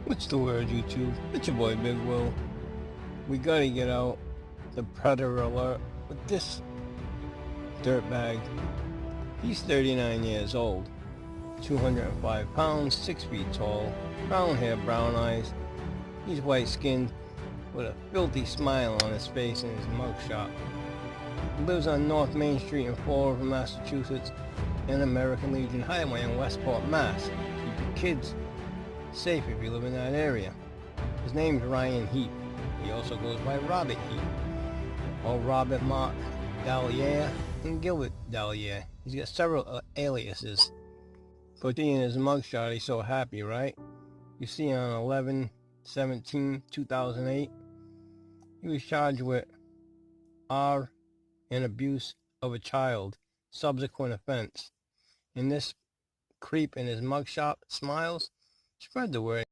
What's the word, YouTube? It's your boy Big Will. We gotta get out the predator alert with this dirtbag. He's 39 years old, 205 pounds, 6 feet tall, brown hair, brown eyes. He's white skinned with a filthy smile on his face and his mugshot. He lives on North Main Street in Fall River, Massachusetts, and American Legion Highway in Westport, Mass. Keep your kids safe if you live in that area. His name's Ryan Heap. He also goes by Robert Heap, or Robert Mark Dallier and Gilbert Dallier. He's got several aliases. Put in his mugshot, he's so happy, right? You see on 11/17/2008, he was charged with R and abuse of a child, subsequent offense. And this creep in his mugshot smiles. Spread the word.